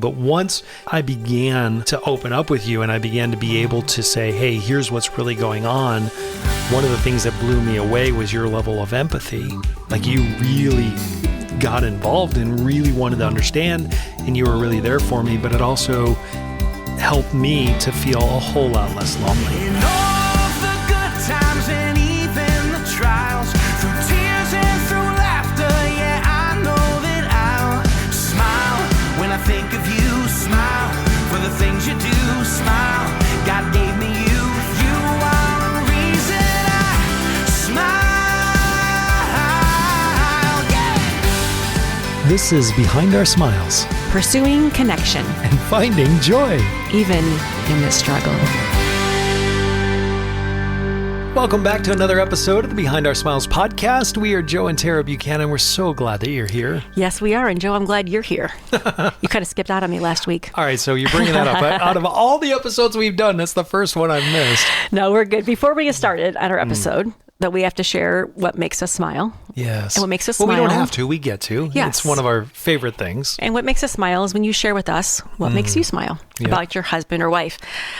But once I began to open up with you and I began to be able to say, hey, here's what's really going on, one of the things that blew me away was your level of empathy. Like you really got involved and really wanted to understand, and you were really there for me, but it also helped me to feel a whole lot less lonely. In all the good times and even the trials, through tears and through laughter, yeah, I know that I'll smile when I think of you. Smile for the things you do. Smile, God gave me you. You are the reason I smile. Yeah. This is Behind Our Smiles. Pursuing connection. And finding joy. Even in the struggle. Welcome back to another episode of the Behind Our Smiles podcast. We are Joe and Tara Buchanan. We're so glad that you're here. Yes, we are. And Joe, I'm glad you're here. You kind of skipped out on me last week. All right, so you're bringing that up. Out of all the episodes we've done, that's the first one I've missed. No, we're good. Before we get started on our episode, that we have to share what makes us smile. Yes. And what makes us smile. Well, we don't have to. We get to. Yes. It's one of our favorite things. And what makes us smile is when you share with us what makes you smile about your husband or wife.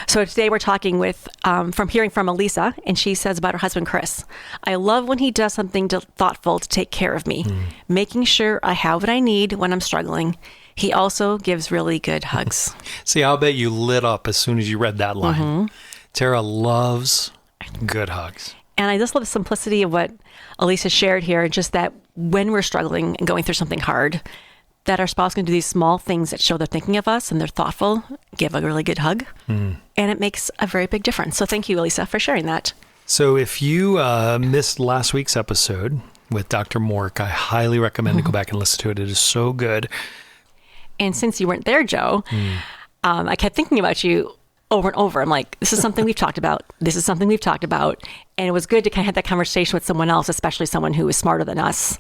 So today we're talking with, from hearing from Elisa, and she says about her husband, Chris. I love when he does something thoughtful to take care of me, making sure I have what I need when I'm struggling. He also gives really good hugs. See, I'll bet you lit up as soon as you read that line. Tara loves good hugs. And I just love the simplicity of what Elisa shared here, just that when we're struggling and going through something hard, that our spouse can do these small things that show they're thinking of us and they're thoughtful, give a really good hug, and it makes a very big difference. So thank you, Elisa, for sharing that. So if you missed last week's episode with Dr. Mork, I highly recommend to go back and listen to it. It is so good. And since you weren't there, Joe, I kept thinking about you over and over. I'm like, this is something we've talked about. This is something we've talked about. And it was good to kind of have that conversation with someone else, especially someone who is smarter than us,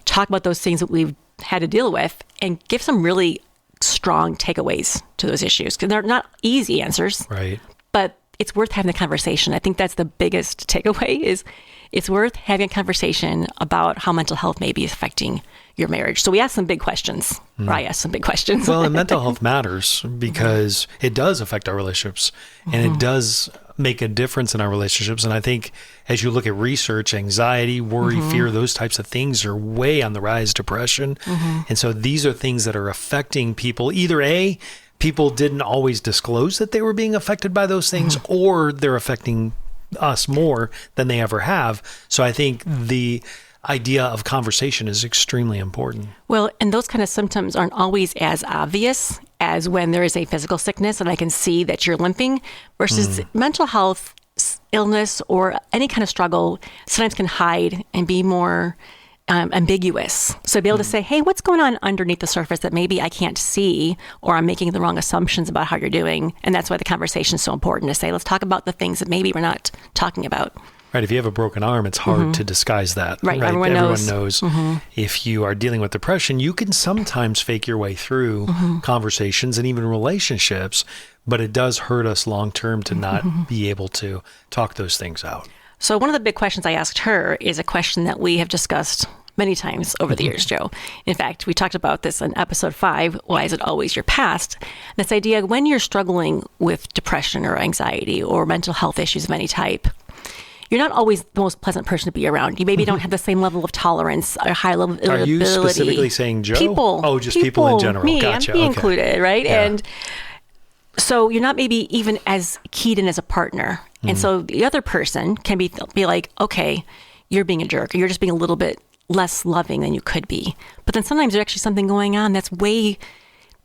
talk about those things that we've had to deal with and give some really strong takeaways to those issues. Because they're not easy answers, Right. but it's worth having the conversation. I think that's the biggest takeaway is it's worth having a conversation about how mental health may be affecting your marriage. So we asked some big questions, or I asked some big questions. Well, and mental health matters because it does affect our relationships and it does make a difference in our relationships. And I think as you look at research, anxiety, worry, fear, those types of things are way on the rise, depression. And so these are things that are affecting people. Either A, people didn't always disclose that they were being affected by those things, or they're affecting us more than they ever have. So I think the idea of conversation is extremely important. Well, and those kind of symptoms aren't always as obvious as when there is a physical sickness and I can see that you're limping versus mental health illness or any kind of struggle sometimes can hide and be more ambiguous. So be able to say, hey, what's going on underneath the surface that maybe I can't see, or I'm making the wrong assumptions about how you're doing. And that's why the conversation is so important to say, let's talk about the things that maybe we're not talking about. Right. If you have a broken arm, it's hard to disguise that. Right. Everyone knows. If you are dealing with depression, you can sometimes fake your way through conversations and even relationships, but it does hurt us long term to not be able to talk those things out. So one of the big questions I asked her is a question that we have discussed many times over the years, Joe. In fact, we talked about this in episode 5, Why Is It Always Your Past? This idea, when you're struggling with depression or anxiety or mental health issues of any type, you're not always the most pleasant person to be around. You maybe don't have the same level of tolerance or high level of irritability. Are you specifically saying Joe? People. Oh, just people in general. Me, Gotcha. I'm included, right? Yeah. And so you're not maybe even as keyed in as a partner. And so the other person can be like, okay, you're being a jerk, or you're just being a little bit less loving than you could be. But then sometimes there's actually something going on that's way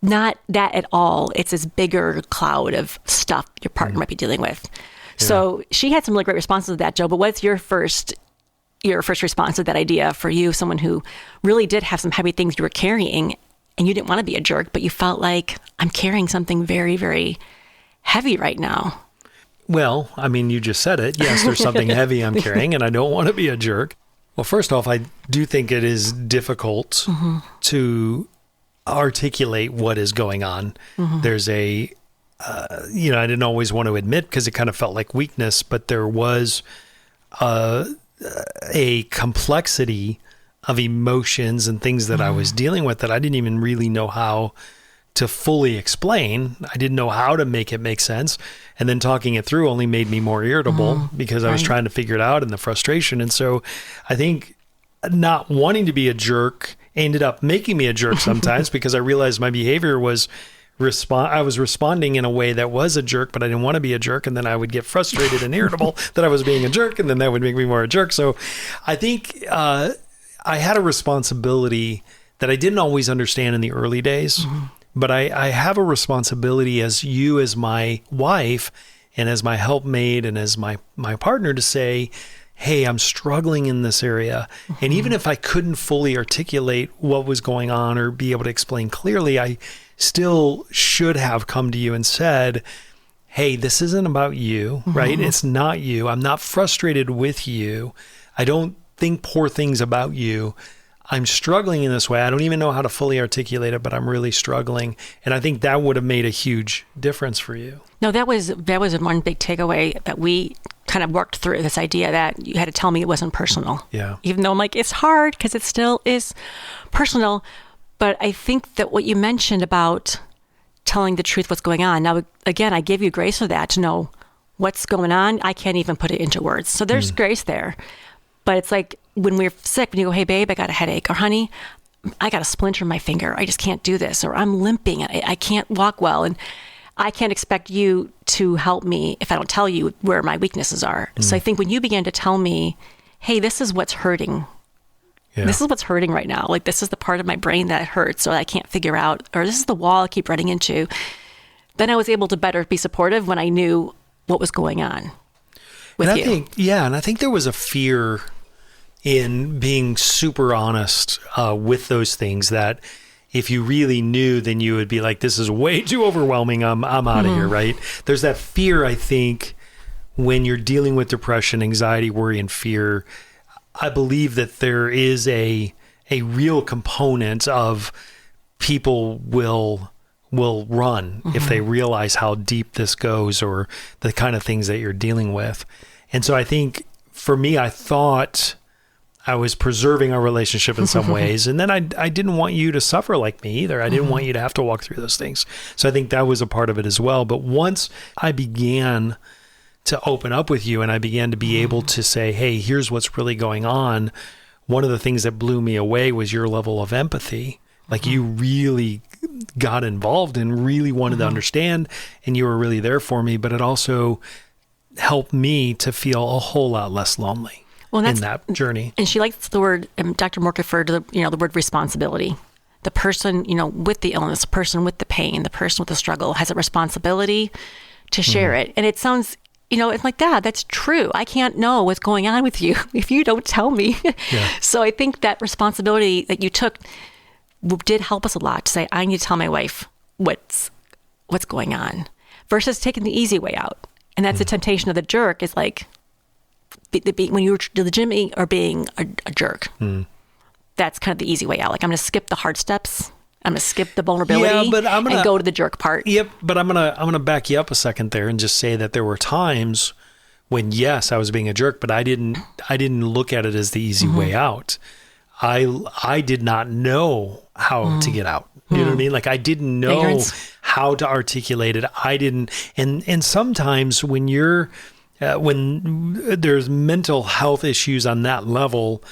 not that at all. It's this bigger cloud of stuff your partner might be dealing with. Yeah. So she had some really great responses to that, Joe. But what's your first response to that idea for you, someone who really did have some heavy things you were carrying and you didn't want to be a jerk, but you felt like, I'm carrying something very, very heavy right now? Well, I mean, you just said it. Yes, there's something heavy I'm carrying and I don't want to be a jerk. Well, first off, I do think it is difficult to articulate what is going on. There's I didn't always want to admit because it kind of felt like weakness, but there was a complexity of emotions and things that I was dealing with that I didn't even really know how to fully explain. I didn't know how to make it make sense. And then talking it through only made me more irritable because I was trying to figure it out and the frustration. And so I think not wanting to be a jerk ended up making me a jerk sometimes because I realized my behavior was I was responding in a way that was a jerk, but I didn't want to be a jerk. And then I would get frustrated and irritable that I was being a jerk. And then that would make me more a jerk. So I think I had a responsibility that I didn't always understand in the early days, but I have a responsibility as you, as my wife and as my helpmate and as my partner to say, hey, I'm struggling in this area. And even if I couldn't fully articulate what was going on or be able to explain clearly, I still should have come to you and said, hey, this isn't about you, right? It's not you. I'm not frustrated with you. I don't think poor things about you. I'm struggling in this way. I don't even know how to fully articulate it, but I'm really struggling. And I think that would have made a huge difference for you. No, that was one big takeaway that we kind of worked through, this idea that you had to tell me it wasn't personal. Yeah. Even though I'm like, it's hard because it still is personal. But I think that what you mentioned about telling the truth, what's going on. Now, again, I give you grace for that to know what's going on. I can't even put it into words. So there's grace there. But it's like when we're sick, when you go, hey, babe, I got a headache. Or, honey, I got a splinter in my finger. I just can't do this. Or I'm limping. I can't walk well. And I can't expect you to help me if I don't tell you where my weaknesses are. So I think when you began to tell me, hey, this is what's hurting. Yeah. This is what's hurting right now. Like, this is the part of my brain that hurts, so I can't figure out, or this is the wall I keep running into. Then I was able to better be supportive when I knew what was going on with you. And I think there was a fear in being super honest with those things that if you really knew, then you would be like, this is way too overwhelming. I'm out of here, right? There's that fear, I think, when you're dealing with depression, anxiety, worry, and fear. I believe that there is a real component of people will run if they realize how deep this goes or the kind of things that you're dealing with. And so I think for me, I thought I was preserving our relationship in some ways. And then I didn't want you to suffer like me either. I didn't want you to have to walk through those things. So I think that was a part of it as well. But once I began to open up with you and I began to be able to say, hey, here's what's really going on. One of the things that blew me away was your level of empathy. Like you really got involved and really wanted to understand, and you were really there for me, but it also helped me to feel a whole lot less lonely in that journey. And she likes the word, Dr. Mork referred to the word responsibility. The person, with the illness, the person with the pain, the person with the struggle has a responsibility to share it. And it sounds, it's like, Dad, that's true. I can't know what's going on with you if you don't tell me. Yeah. So I think that responsibility that you took did help us a lot to say, I need to tell my wife what's going on versus taking the easy way out. And that's the temptation of the jerk is like, when you're legitimately or being a jerk, that's kind of the easy way out. Like, I'm going to skip the hard steps. I'm going to skip the vulnerability and go to the jerk part. Yep. But I'm going to back you up a second there and just say that there were times when, yes, I was being a jerk, but I didn't look at it as the easy way out. I did not know how to get out. You know what I mean? Like, I didn't know how to articulate it. I didn't. And sometimes when when there's mental health issues on that level,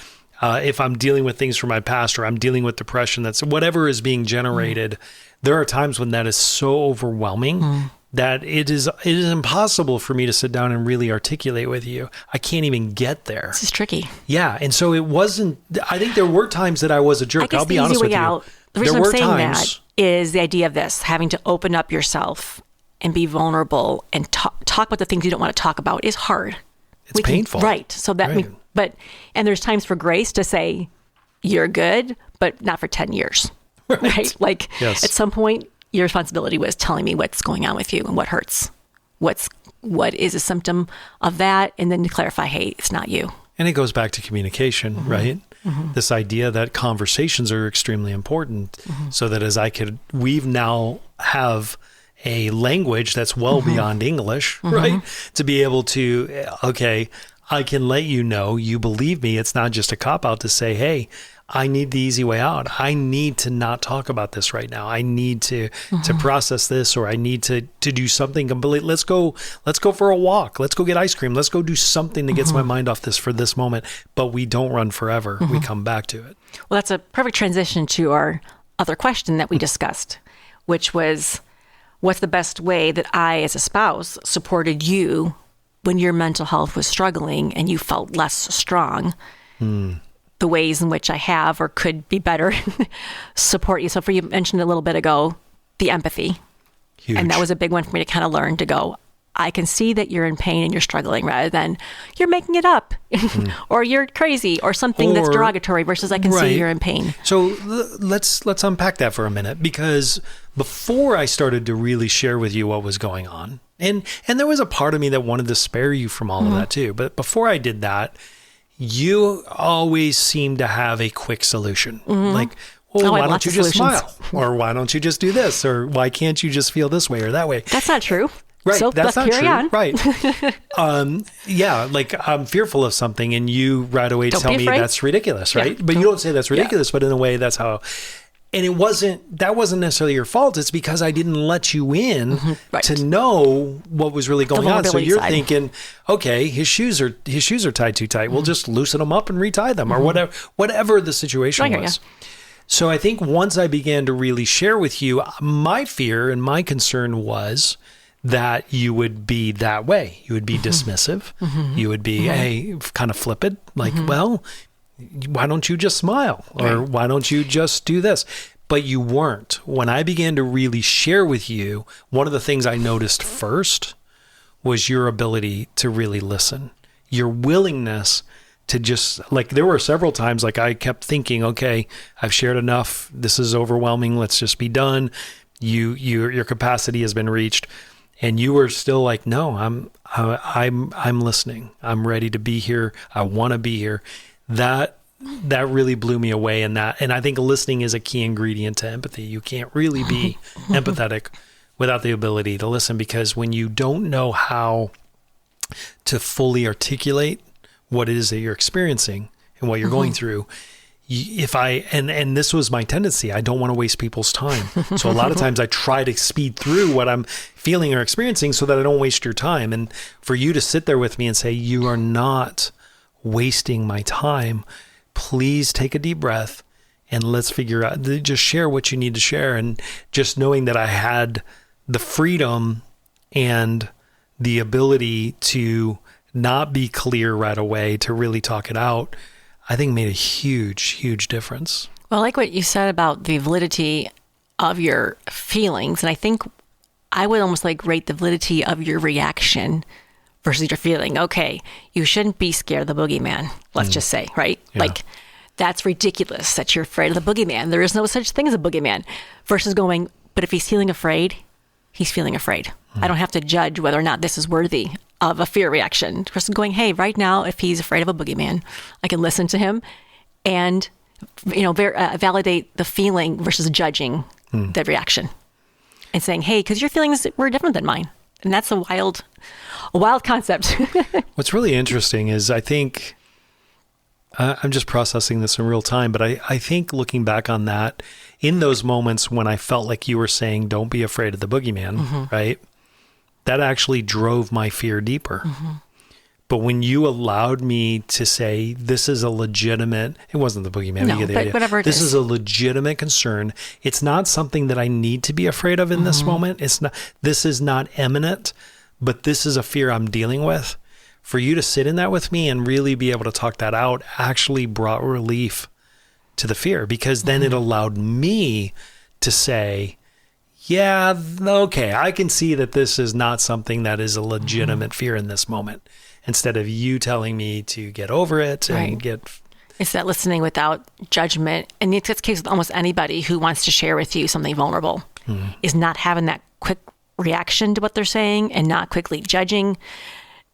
if I'm dealing with things from my past or I'm dealing with depression, that's whatever is being generated, there are times when that is so overwhelming that it is impossible for me to sit down and really articulate with you. I can't even get there. This is tricky. Yeah. And so it wasn't, I think there were times that I was a jerk. I'll be honest with you. The reason I'm saying that is the idea of this, having to open up yourself and be vulnerable and talk about the things you don't want to talk about is hard. It's painful. Right. So that, and there's times for grace to say, you're good, but not for 10 years. Right? Like at some point, your responsibility was telling me what's going on with you and what hurts. What is a symptom of that? And then to clarify, hey, it's not you. And it goes back to communication, right? This idea that conversations are extremely important so that we now have a language that's well beyond English, right? To be able to, okay, I can let you know, you believe me. It's not just a cop out to say, hey, I need the easy way out. I need to not talk about this right now. I need to process this, or I need to do something completely. Let's go for a walk. Let's go get ice cream. Let's go do something that gets my mind off this for this moment. But we don't run forever. We come back to it. Well, that's a perfect transition to our other question that we discussed, which was, what's the best way that I, as a spouse, supported you when your mental health was struggling and you felt less strong? The ways in which I have or could be better support you. So for you mentioned a little bit ago, the empathy. Huge. And that was a big one for me to kind of learn to go, I can see that you're in pain and you're struggling, rather than you're making it up or you're crazy or something that's derogatory, versus I can see you're in pain. So let's unpack that for a minute, because before I started to really share with you what was going on, and there was a part of me that wanted to spare you from all of that too. But before I did that, you always seem to have a quick solution. Like, well, why don't you just smile? Or why don't you just do this? Or why can't you just feel this way or that way? That's not true. Right. So That's not carry true. on. Right. Yeah. Like, I'm fearful of something, and you right away Don't tell be me afraid. that's ridiculous, right? Yeah, But you don't say that's ridiculous, but in a way that's how. And that wasn't necessarily your fault. It's because I didn't let you in Right. to know what was really going on. So vulnerability you're side. thinking, okay, his shoes are tied too tight. We'll just loosen them up and retie them, or whatever the situation I hear was. So I think once I began to really share with you, my fear and my concern was that you would be that way. You would be dismissive. You would be kind of flippant, like, well, why don't you just smile? Or why don't you just do this? But you weren't. When I began to really share with you, one of the things I noticed first was your ability to really listen, your willingness to just, like, there were several times, like, I kept thinking, okay, I've shared enough. This is overwhelming. Let's just be done. Your capacity has been reached. And you were still like, no, I'm listening. I'm ready to be here. I want to be here. That really blew me away. And I think listening is a key ingredient to empathy. You can't really be empathetic without the ability to listen, because when you don't know how to fully articulate what it is that you're experiencing and what you're going through, and this was my tendency, I don't want to waste people's time. So a lot of times I try to speed through what I'm feeling or experiencing so that I don't waste your time. And for you to sit there with me and say, you are not wasting my time, please take a deep breath and let's figure out, just share what you need to share. And just knowing that I had the freedom and the ability to not be clear right away, to really talk it out, I think made a huge, huge difference. Well, I like what you said about the validity of your feelings. And I think I would almost like rate the validity of your reaction versus your feeling. Okay, you shouldn't be scared of the boogeyman, let's just say, right? Yeah. Like, that's ridiculous that you're afraid of the boogeyman. There is no such thing as a boogeyman. Versus going, but if he's feeling afraid, he's feeling afraid. I don't have to judge whether or not this is worthy of a fear reaction. Versus going, hey, right now, if he's afraid of a boogeyman, I can listen to him and, validate the feeling versus judging the reaction and saying, hey, because your feelings were different than mine. And that's a wild concept. What's really interesting is, I think, I'm just processing this in real time, but I think looking back on that, in those moments when I felt like you were saying, don't be afraid of the boogeyman, right? That actually drove my fear deeper. But when you allowed me to say, this is a legitimate, it wasn't the boogeyman, No, you get the but idea. whatever it This is. is a legitimate concern. It's not something that I need to be afraid of in this moment. This is not imminent, but this is a fear I'm dealing with. For you to sit in that with me and really be able to talk that out actually brought relief to the fear, because then it allowed me to say, yeah, okay, I can see that this is not something that is a legitimate fear in this moment, instead of you telling me to get over it and Right. get... It's that listening without judgment. And it's the case with almost anybody who wants to share with you something vulnerable, is not having that quick reaction to what they're saying and not quickly judging,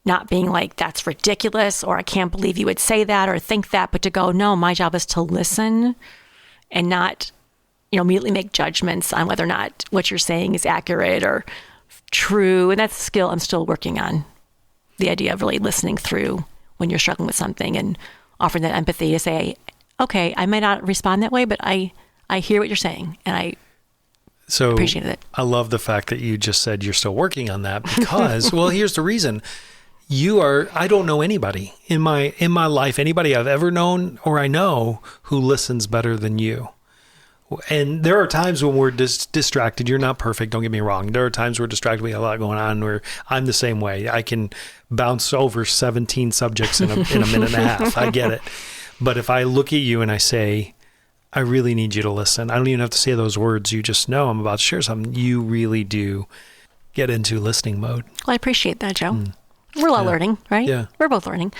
not being like, that's ridiculous, or I can't believe you would say that or think that, but to go, no, my job is to listen and not, immediately make judgments on whether or not what you're saying is accurate or true. And that's a skill I'm still working on. The idea of really listening through when you're struggling with something and offering that empathy to say, okay, I might not respond that way, but I hear what you're saying, and I appreciated it. I love the fact that you just said you're still working on that because, well, here's the reason. I don't know anybody in my life, anybody I've ever known or I know who listens better than you. And there are times when we're distracted. You're not perfect. Don't get me wrong. There are times we're distracted. We have a lot going on where I'm the same way. I can bounce over 17 subjects in a minute and a half. I get it. But if I look at you and I say, I really need you to listen. I don't even have to say those words. You just know I'm about to share something. You really do get into listening mode. Well, I appreciate that, Joe. We're all learning, right? Yeah. We're both learning.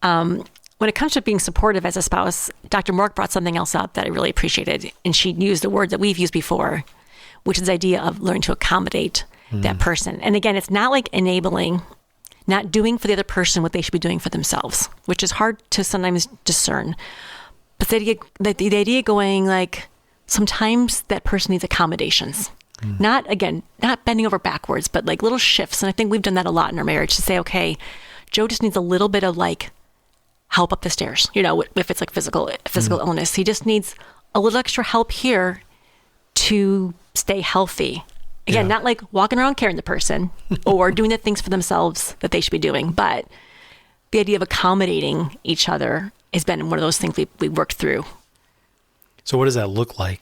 When it comes to being supportive as a spouse, Dr. Mork brought something else up that I really appreciated. And she used a word that we've used before, which is the idea of learning to accommodate that person. And again, it's not like enabling, not doing for the other person what they should be doing for themselves, which is hard to sometimes discern. But the idea going like, sometimes that person needs accommodations. Not bending over backwards, but like little shifts. And I think we've done that a lot in our marriage to say, okay, Joe just needs a little bit of like help up the stairs. If it's like physical illness, he just needs a little extra help here to stay healthy. Again, not like walking around carrying the person or doing the things for themselves that they should be doing, but the idea of accommodating each other has been one of those things we worked through. So what does that look like?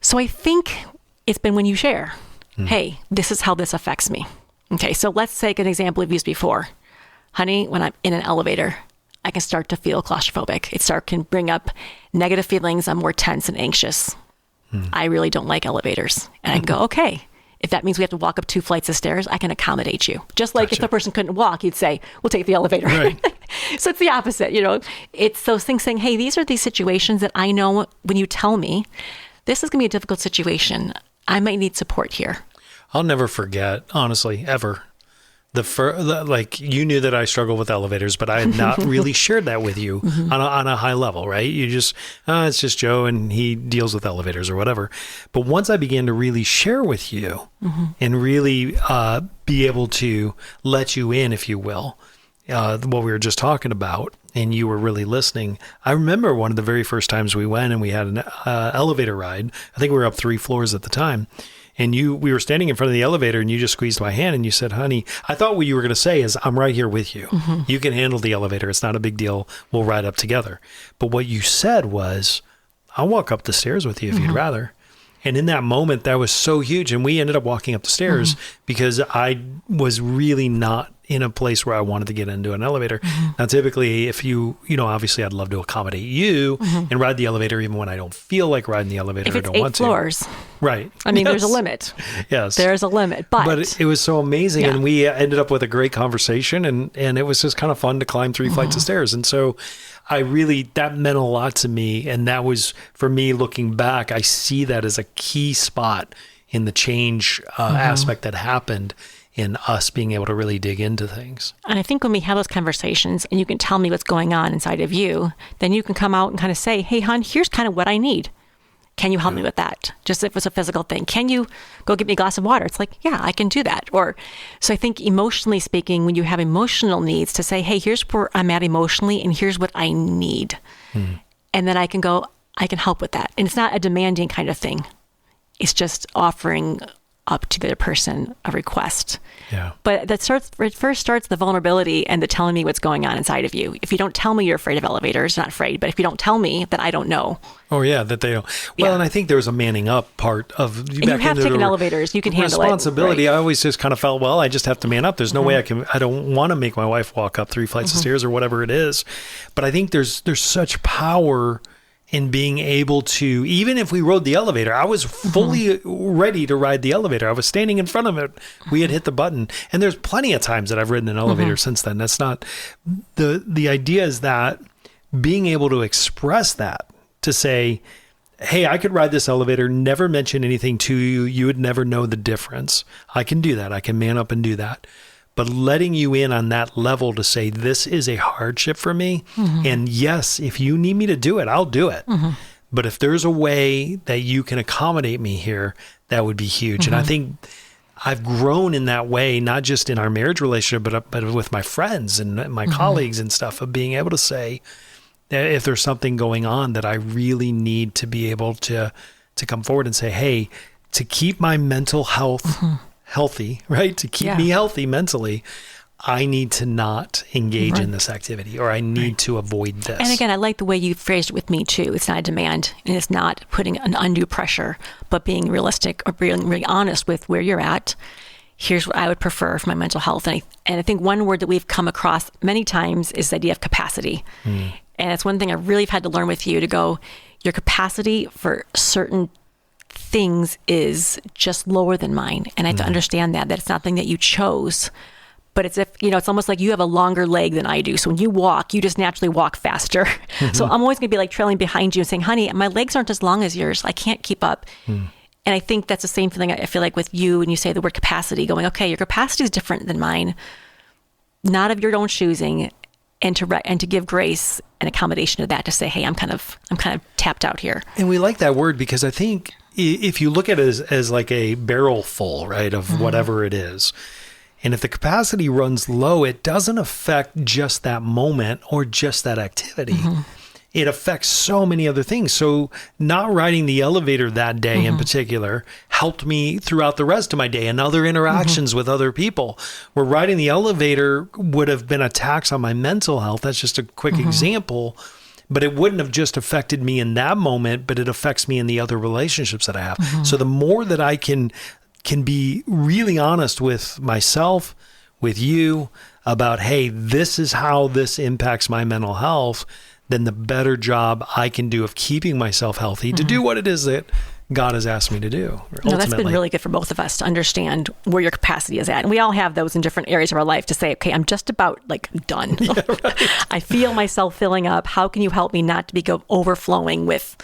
So I think it's been when you share, hey, this is how this affects me. Okay, so let's take an example we've used before. Honey, when I'm in an elevator, I can start to feel claustrophobic. Can bring up negative feelings. I'm more tense and anxious. I really don't like elevators. And I can go, okay, if that means we have to walk up 2 flights of stairs, I can accommodate you. Just like if the person couldn't walk, you'd say, we'll take the elevator. Right. So it's the opposite, It's those things saying, hey, these are these situations that I know when you tell me, this is going to be a difficult situation. I might need support here. I'll never forget, honestly, ever. You knew that I struggle with elevators, but I had not really shared that with you on a high level, right? You just, it's just Joe and he deals with elevators or whatever. But once I began to really share with you and really be able to let you in, if you will, what we were just talking about, and you were really listening. I remember one of the very first times we went and we had an elevator ride. I think we were up 3 floors at the time. And we were standing in front of the elevator and you just squeezed my hand and you said, honey, I thought what you were going to say is, I'm right here with you. You can handle the elevator. It's not a big deal. We'll ride up together. But what you said was, I'll walk up the stairs with you if you'd rather. And in that moment, that was so huge. And we ended up walking up the stairs because I was really not in a place where I wanted to get into an elevator. Now, typically, if obviously I'd love to accommodate you and ride the elevator even when I don't feel like riding the elevator. If it's I don't want 8 floors. Right. I mean, there's a limit. Yes. There's a limit. But it was so amazing. And we ended up with a great conversation and it was just kind of fun to climb 3 flights of stairs. And so that meant a lot to me. And that was, for me, looking back, I see that as a key spot in the change aspect that happened in us being able to really dig into things. And I think when we have those conversations and you can tell me what's going on inside of you, then you can come out and kind of say, hey, hon, here's kind of what I need. Can you help me with that? Just if it's a physical thing. Can you go get me a glass of water? It's like, yeah, I can do that. So I think emotionally speaking, when you have emotional needs, to say, hey, here's where I'm at emotionally and here's what I need. And then I can help with that. And it's not a demanding kind of thing. It's just offering up to the other person a request. Yeah. But it first starts the vulnerability and the telling me what's going on inside of you. If you don't tell me you're afraid of elevators, not afraid, but if you don't tell me, then I don't know. Oh yeah, that they don't. Well, and I think there's a manning up part of. And you have taken elevators, you can handle it. Responsibility. Right. I always just kind of felt, well, I just have to man up. There's no way I don't want to make my wife walk up 3 flights of stairs or whatever it is. But I think there's such power in being able to, even if we rode the elevator, I was fully ready to ride the elevator. I was standing in front of it. We had hit the button. And there's plenty of times that I've ridden an elevator since then. That's not, the idea is that being able to express that, to say, hey, I could ride this elevator, never mention anything to you. You would never know the difference. I can do that. I can man up and do that. But letting you in on that level to say, this is a hardship for me. And yes, if you need me to do it, I'll do it. But if there's a way that you can accommodate me here, that would be huge. And I think I've grown in that way, not just in our marriage relationship, but with my friends and my colleagues and stuff, of being able to say, if there's something going on that I really need to be able to come forward and say, hey, to keep my mental health healthy, right? To keep me healthy mentally, I need to not engage in this activity, or I need to avoid this. And again, I like the way you phrased it with me too. It's not a demand, and it's not putting an undue pressure, but being realistic or being really honest with where you're at. Here's what I would prefer for my mental health. And I think one word that we've come across many times is the idea of capacity. And it's one thing I really have had to learn with you, to go, your capacity for certain things is just lower than mine. And I have to understand that it's nothing that you chose, but it's if, it's almost like you have a longer leg than I do. So when you walk, you just naturally walk faster. So I'm always going to be like trailing behind you and saying, honey, my legs aren't as long as yours. I can't keep up. And I think that's the same feeling I feel like with you when you say the word capacity, going, okay, your capacity is different than mine, not of your own choosing, and to give grace and accommodation to that, to say, hey, I'm kind of tapped out here. And we like that word because I think if you look at it as like a barrel full, right, of whatever it is, and if the capacity runs low, it doesn't affect just that moment or just that activity. It affects so many other things. So not riding the elevator that day in particular helped me throughout the rest of my day and other interactions with other people. Where riding the elevator would have been a tax on my mental health. That's just a quick example. But it wouldn't have just affected me in that moment, but it affects me in the other relationships that I have. So the more that I can be really honest with myself, with you, about, hey, this is how this impacts my mental health, then the better job I can do of keeping myself healthy to do what it is that God has asked me to do. No, that's been really good for both of us to understand where your capacity is at. And we all have those in different areas of our life to say, okay, I'm just about done. I feel myself filling up. How can you help me not to be overflowing with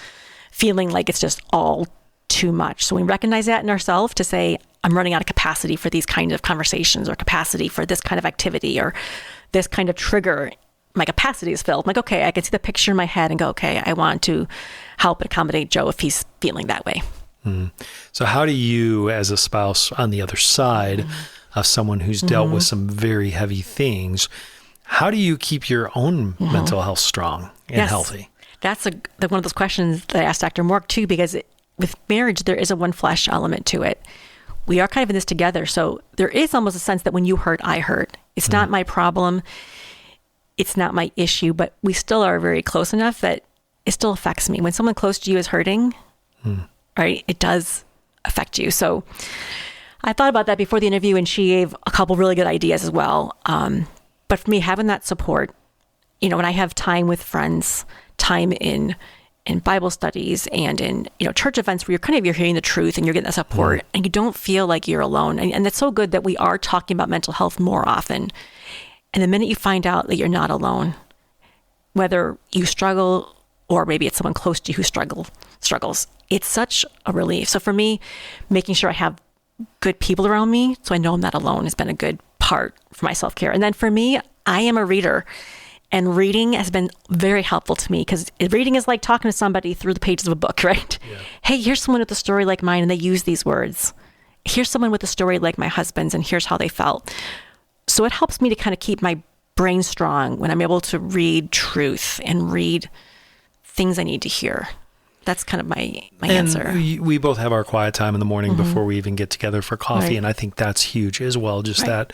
feeling like it's just all too much? So we recognize that in ourselves to say, I'm running out of capacity for these kinds of conversations, or capacity for this kind of activity, or this kind of trigger. My capacity is filled. I'm like, okay, I can see the picture in my head and go, okay, I want to help accommodate Joe if he's feeling that way. So how do you, as a spouse on the other side of someone who's dealt with some very heavy things, how do you keep your own mental health strong and healthy? That's one of those questions that I asked Dr. Mork too, because with marriage, there is a one flesh element to it. We are kind of in this together. So there is almost a sense that when you hurt, I hurt. It's not my problem. It's not my issue, but we still are very close enough that it still affects me. When someone close to you is hurting, right, it does affect you. So I thought about that before the interview, and she gave a couple really good ideas as well. But for me, having that support, when I have time with friends, time in Bible studies and in church events where you're hearing the truth and you're getting that support, and you don't feel like you're alone. And it's so good that we are talking about mental health more often. And the minute you find out that you're not alone, whether you struggle or maybe it's someone close to you who struggles, it's such a relief. So for me, making sure I have good people around me so I know I'm not alone has been a good part for my self-care. And then for me, I am a reader, and reading has been very helpful to me, because reading is like talking to somebody through the pages of a book, right? Yeah. Hey, here's someone with a story like mine, and they use these words. Here's someone with a story like my husband's, and here's how they felt. So it helps me to kind of keep my brain strong when I'm able to read truth and read things I need to hear. That's kind of my answer. We both have our quiet time in the morning before we even get together for coffee. And I think that's huge as well. Just that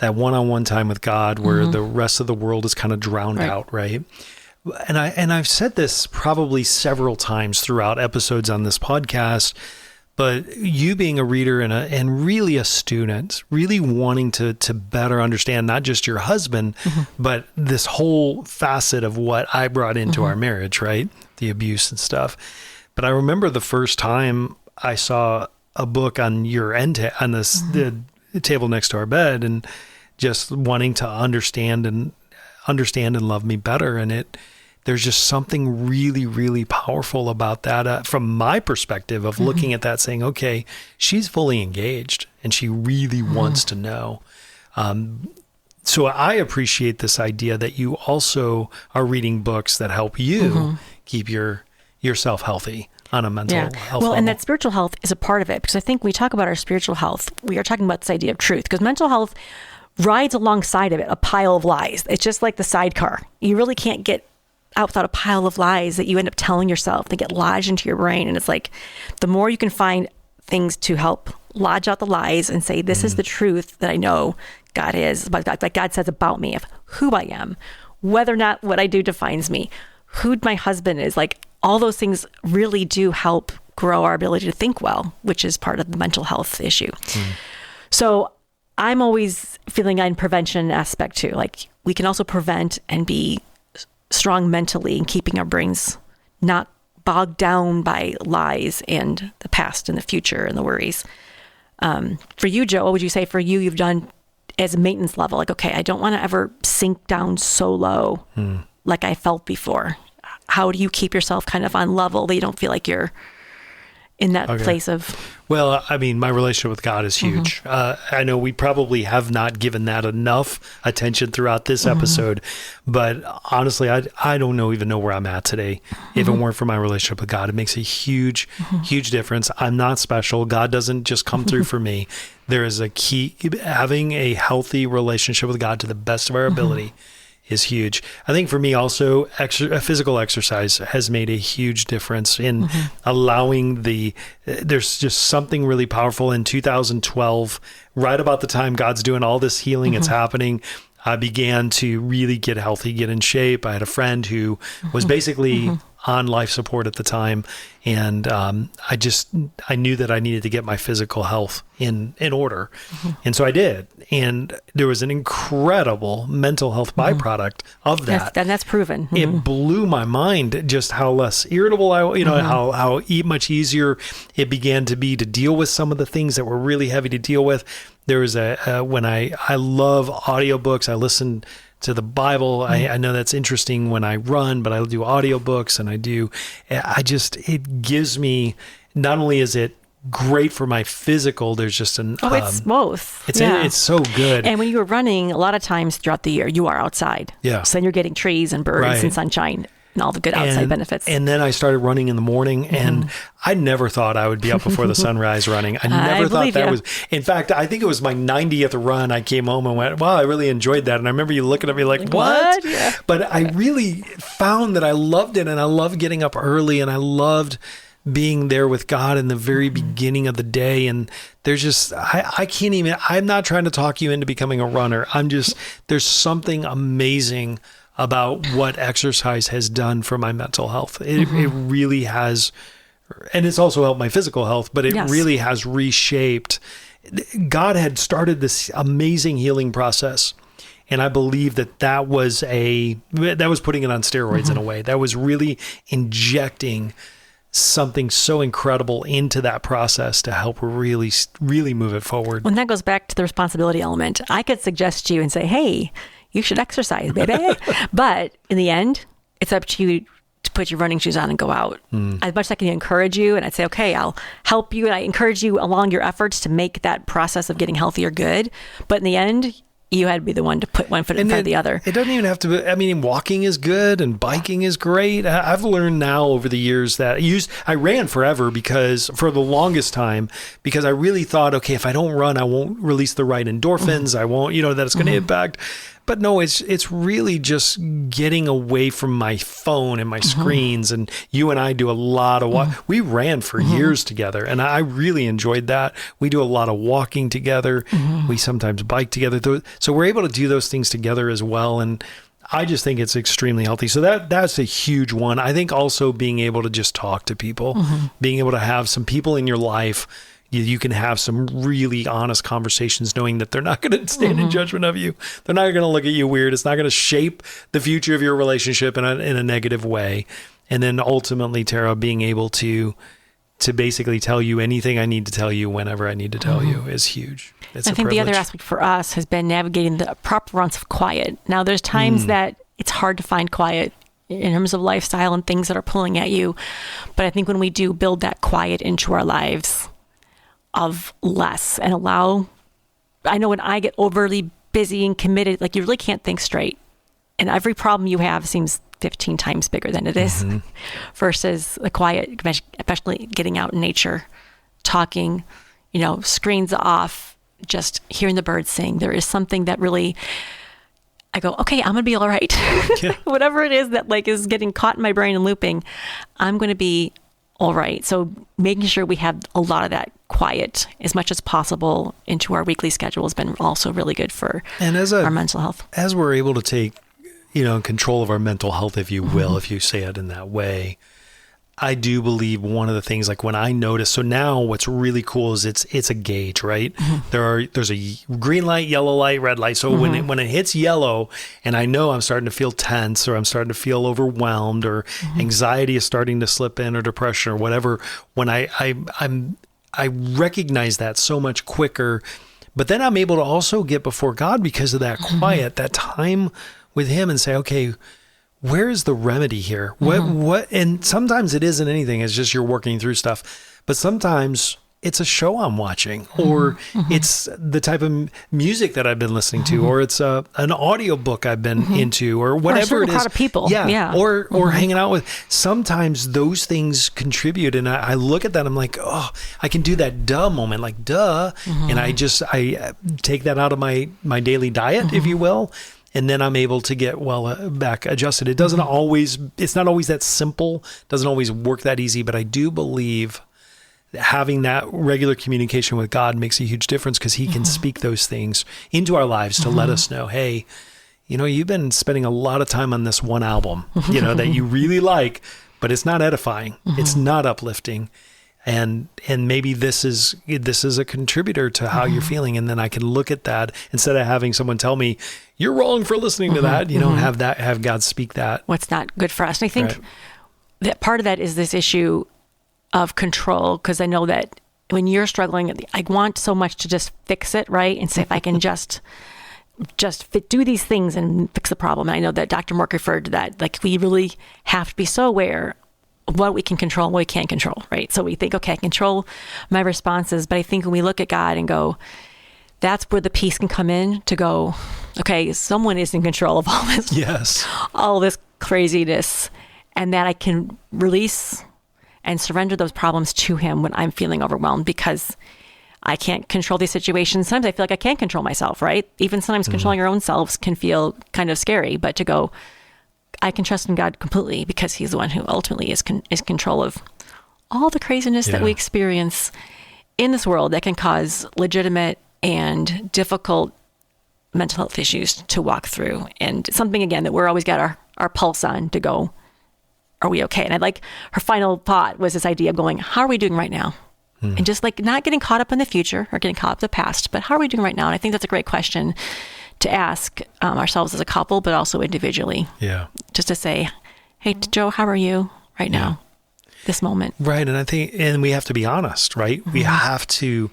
one-on-one time with God where the rest of the world is kind of drowned out, right? And I've said this probably several times throughout episodes on this podcast, but you being a reader and really a student, really wanting to better understand not just your husband, but this whole facet of what I brought into our marriage, right? The abuse and stuff. But I remember the first time I saw a book on your the table next to our bed, and just wanting to understand and love me better. And there's just something really, really powerful about that from my perspective of looking at that, saying, okay, she's fully engaged and she really wants to know. So I appreciate this idea that you also are reading books that help you keep yourself healthy on a mental health level. And that spiritual health is a part of it, because I think when we talk about our spiritual health, we are talking about this idea of truth, because mental health rides alongside of it, a pile of lies. It's just like the sidecar. You really can't get out without a pile of lies that you end up telling yourself. They get lodged into your brain. And it's like, the more you can find things to help lodge out the lies and say, this is the truth that I know God is, like God says about me, of who I am, whether or not what I do defines me, who my husband is, like all those things really do help grow our ability to think well, which is part of the mental health issue. So I'm always feeling in prevention aspect too. Like we can also prevent and be strong mentally in keeping our brains not bogged down by lies and the past and the future and the worries. For you, Joe, what would you say for you, you've done as a maintenance level? Like, okay, I don't want to ever sink down so low like I felt before. How do you keep yourself kind of on level that you don't feel like you're in that place of... Well, I mean, my relationship with God is huge. I know we probably have not given that enough attention throughout this episode, but honestly, I don't even know where I'm at today. If it weren't for my relationship with God, it makes a huge, huge difference. I'm not special. God doesn't just come through for me. There is a key, having a healthy relationship with God to the best of our ability is huge. I think for me also, physical exercise has made a huge difference in allowing there's just something really powerful in 2012, right about the time God's doing all this healing, it's happening. I began to really get healthy, get in shape. I had a friend who was basically on life support at the time. And I knew that I needed to get my physical health in order. And so I did. And there was an incredible mental health byproduct of that. And that's proven. It blew my mind just how less irritable how much easier it began to be to deal with some of the things that were really heavy to deal with. There was when I love audiobooks, I listen to the Bible. I know that's interesting when I run, but I do audiobooks and it gives me, not only is it great for my physical, there's just it's both. It's so good. And when you were running, a lot of times throughout the year, you are outside. Yeah. So then you're getting trees and birds and sunshine and all the good outside benefits. And then I started running in the morning, and I never thought I would be up before the sunrise running. I never thought that was, in fact, I think it was my 90th run. I came home and went, wow, I really enjoyed that. And I remember you looking at me like, what? Yeah. But I really found that I loved it, and I loved getting up early, and I loved being there with God in the very beginning of the day. And there's just, I can't even, I'm not trying to talk you into becoming a runner. There's something amazing about what exercise has done for my mental health. It really has, and it's also helped my physical health, but it really has reshaped. God had started this amazing healing process. And I believe that was putting it on steroids in a way. That was really injecting something so incredible into that process to help really, really move it forward. Well, and that goes back to the responsibility element. I could suggest to you and say, hey, you should exercise, baby. But in the end, it's up to you to put your running shoes on and go out. As much as I can encourage you, and I'd say, okay, I'll help you. And I encourage you along your efforts to make that process of getting healthier good. But in the end, you had to be the one to put one foot in front of the other. It doesn't even have to be, I mean, walking is good and biking is great. I've learned now over the years that I ran forever for the longest time, because I really thought, okay, if I don't run, I won't release the right endorphins. I won't, that it's going to impact. But no, it's really just getting away from my phone and my screens. And you and I do a lot of we ran for years together, and I really enjoyed that. We do a lot of walking together. We sometimes bike together. So we're able to do those things together as well. And I just think it's extremely healthy. So that's a huge one. I think also being able to just talk to people, being able to have some people in your life, you can have some really honest conversations, knowing that they're not going to stand in judgment of you. They're not going to look at you weird. It's not going to shape the future of your relationship in a negative way. And then ultimately, Tara, being able to basically tell you anything I need to tell you whenever I need to tell you is huge. I think the other aspect for us has been navigating the proper runs of quiet. Now, there's times that it's hard to find quiet in terms of lifestyle and things that are pulling at you. But I think when we do build that quiet into our lives of less and I know when I get overly busy and committed, like you really can't think straight. And every problem you have seems 15 times bigger than it is versus the quiet, especially getting out in nature, talking, screens off, just hearing the birds sing. There is something that really, I go, okay, I'm going to be all right. Yeah. Whatever it is that like is getting caught in my brain and looping, I'm going to be all right. So making sure we have a lot of that quiet as much as possible into our weekly schedule has been also really good for our mental health. As we're able to take, control of our mental health, if you will, if you say it in that way, I do believe one of the things, like when I notice, so now what's really cool is it's a gauge, right? There's a green light, yellow light, red light. So when it hits yellow and I know I'm starting to feel tense or I'm starting to feel overwhelmed or anxiety is starting to slip in or depression or whatever, when I recognize that so much quicker, but then I'm able to also get before God because of that quiet, that time with him and say, okay, where is the remedy here? What? And sometimes it isn't anything. It's just you're working through stuff. But sometimes it's a show I'm watching, or it's the type of music that I've been listening to, or it's an audio book I've been into, or whatever it is. Crowd of people. Yeah. Or hanging out with. Sometimes those things contribute, and I look at that. I'm like, oh, I can do that duh moment, like duh, and I take that out of my daily diet, if you will. And then I'm able to get back adjusted. It doesn't always, it's not always that simple, doesn't always work that easy, but I do believe that having that regular communication with God makes a huge difference because he can speak those things into our lives to let us know, hey, you've been spending a lot of time on this one album, that you really like, but it's not edifying. It's not uplifting. And maybe this is a contributor to how you're feeling. And then I can look at that instead of having someone tell me you're wrong for listening to that, have God speak that. What's not good for us. And I think that part of that is this issue of control. Cause I know that when you're struggling, I want so much to just fix it. Right. And say, if I can just do these things and fix the problem. And I know that Dr. Mork referred to that. Like we really have to be so aware what we can control and what we can't control, right? So we think, okay, I control my responses, but I think when we look at God and go, that's where the peace can come in to go, okay, someone is in control of all this, all this craziness, and that I can release and surrender those problems to him when I'm feeling overwhelmed because I can't control these situations. Sometimes I feel like I can't control myself, right? Even sometimes controlling your own selves can feel kind of scary, but to go, I can trust in God completely because he's the one who ultimately is control of all the craziness that we experience in this world that can cause legitimate and difficult mental health issues to walk through. And something, again, that we're always got our pulse on to go, are we okay? And her final thought was this idea of going, how are we doing right now? And just like not getting caught up in the future or getting caught up in the past, but how are we doing right now? And I think that's a great question to ask ourselves as a couple, but also individually. Yeah. Just to say, hey, Joe, how are you right now, this moment? Right. And I think, and we have to be honest, right? We have to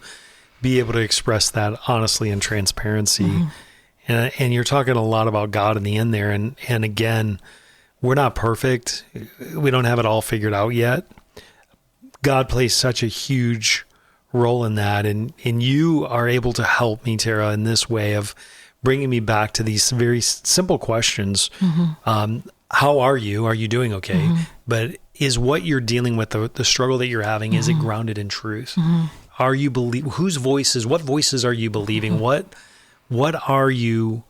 be able to express that honestly and transparency. And you're talking a lot about God in the end there. And again, we're not perfect. We don't have it all figured out yet. God plays such a huge role in that. And you are able to help me, Tara, in this way of bringing me back to these very simple questions. How are you? Are you doing okay? But is what you're dealing with, the struggle that you're having, is it grounded in truth? Are you what voices are you believing? What are you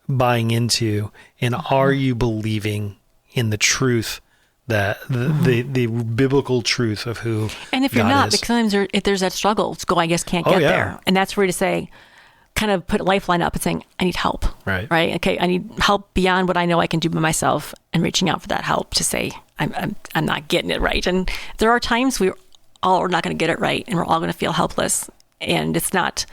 buying into? And are you believing in the truth, that the biblical truth of who And if you're God not, is? because sometimes if there's that struggle, it's I guess can't get there. And that's where to say, kind of put a lifeline up and saying, I need help. Right. Okay. I need help beyond what I know I can do by myself, and reaching out for that help to say, I'm not getting it right. And there are times we all are not going to get it right, and we're all going to feel helpless, and it's not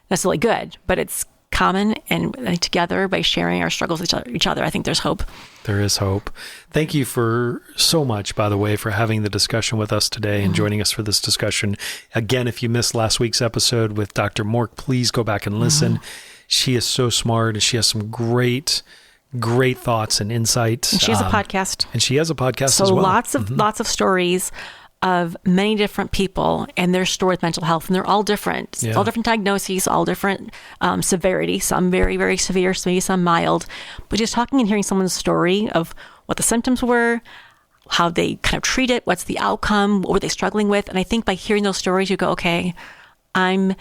necessarily good, but it's common, and together by sharing our struggles with each other, I think there's hope. There is hope. Thank you for so much, by the way, for having the discussion with us today and joining us for this discussion. Again, if you missed last week's episode with Dr. Mork, please go back and listen. She is so smart, and she has some great thoughts and insights. And she has a podcast. And she has a podcast as so well. Lots of stories of many different people and their story with mental health, and they're all different. All different diagnoses, all different severity, some very, very severe, maybe some mild. But just talking and hearing someone's story of what the symptoms were, how they kind of treat it, what's the outcome, what were they struggling with. And I think by hearing those stories, you go, okay, I'm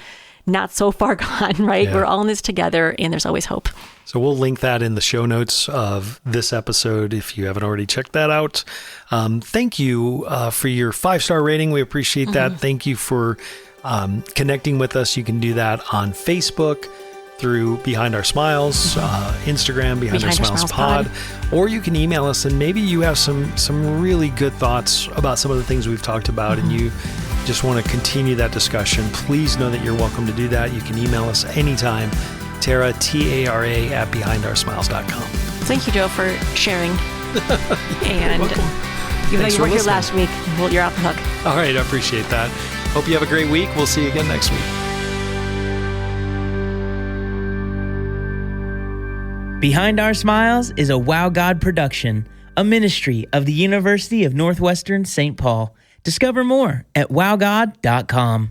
not so far gone, right? Yeah. We're all in this together, and there's always hope. So we'll link that in the show notes of this episode if you haven't already checked that out. Thank you for your 5-star rating. We appreciate that. Thank you for connecting with us. You can do that on Facebook through Behind Our Smiles, Instagram, Behind Our Smiles Pod, or you can email us, and maybe you have some really good thoughts about some of the things we've talked about, and you just want to continue that discussion. Please know that you're welcome to do that. You can email us anytime. Tara, T-A-R-A, @BehindOurSmiles.com. Thank you, Joe, for sharing. And welcome. even though Thanks you for weren't here listening. last week, well, you're off the hook. All right, I appreciate that. Hope you have a great week. We'll see you again next week. Behind Our Smiles is a Wow God production, a ministry of the University of Northwestern St. Paul. Discover more at wowgod.com.